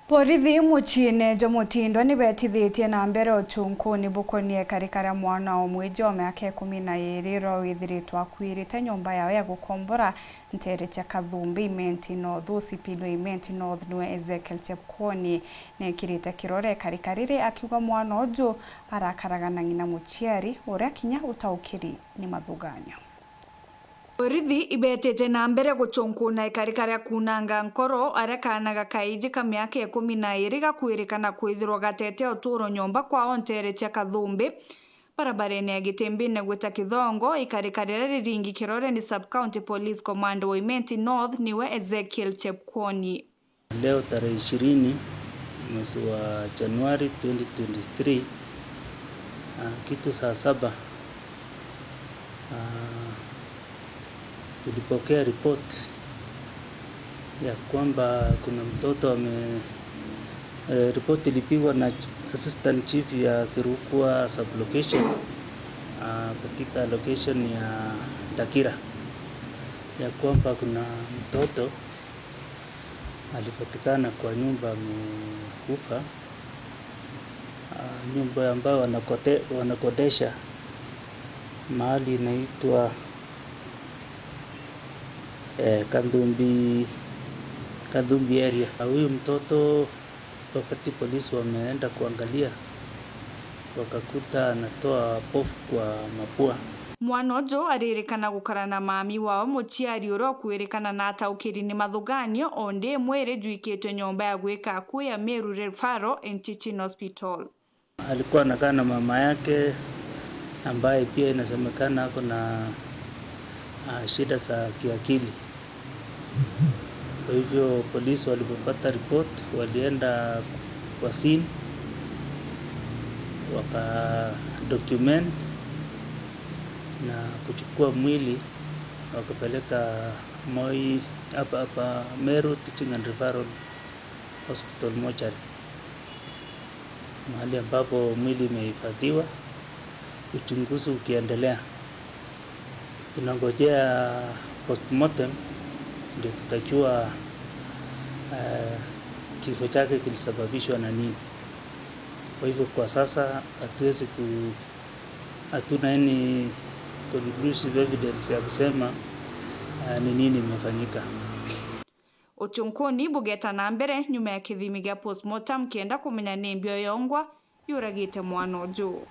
Borithi muchine Jomotindo nibetithitie nambere UCHUNKUNI bukonie karikara mwana omwe wa miaka 12 ro withiritwo AKUIRITE nyomba yao ya gukombora ntere cha Kathumbi Imenti North Usipilo Imenti North niwe Ezekiel Chepkoni nekirite kirore karikarire akiuga mwana ojo arakaragana ngina muchiari uria kinya utaukiri ni mathuganyo. Borithi ibetete nambere guchunkuna ikarikaria kunanga nkoro arekanaga kaiji ka miaka 12 gakwirikana kwithirwo gatete uturo nyomba kwa ontere cha Kathumbi barabarene ya Gitembine gwita Kithongo ikarikarira riringi kirore ni Sub County Police Command wa Imenti North niwe Ezekiel Chepkoni. Leo tarehe 20 mwezi wa Januari 2023 kitu saa 7 tulipokea report ya kwamba kuna mtoto report ilipigwa na Assistant Chief ya Gîkuo sublocation katika location ya Takira ya kwamba kuna mtoto alipatikana kwa nyumba mkufa, nyumba ambayo wanakodesha mahali inaitwa Kathumbi area. Huyu mtoto wakati polisi wameenda kuangalia wakakuta anatoa pofu kwa mapua. Mwana ojo aririkana gukara na mami wao muchiari uro kwirikana na ataukiri ni mathuganio onde mwere NYIJWIKITUE nyomba ya gwika AKUIRITE ya MERU Referral and Teaching Hospital. Alikuwa anakaa na mama yake ambaye pia inasemekana ako na shida za kiakili. Kwa hivyo polisi walipopata report walienda kwa scene waka document na kuchukua mwili wakapeleka Moi hapa MERU Teaching and Referral Hospital mortuary, mahali ambapo mwili imehifadhiwa, uchunguzi ukiendelea. Tunangojea postmortem ndio tutajua kifo chake kilisababishwa na nini. Kwa hivyo kwa sasa hatuna any conclusive evidence ya kusema ni nini imefanyika. UCHUNKUNI bugeta nambere nyuma ya kithimi gya postmortem kienda kumenya ni mbio yongwa yuragite mwana ojo.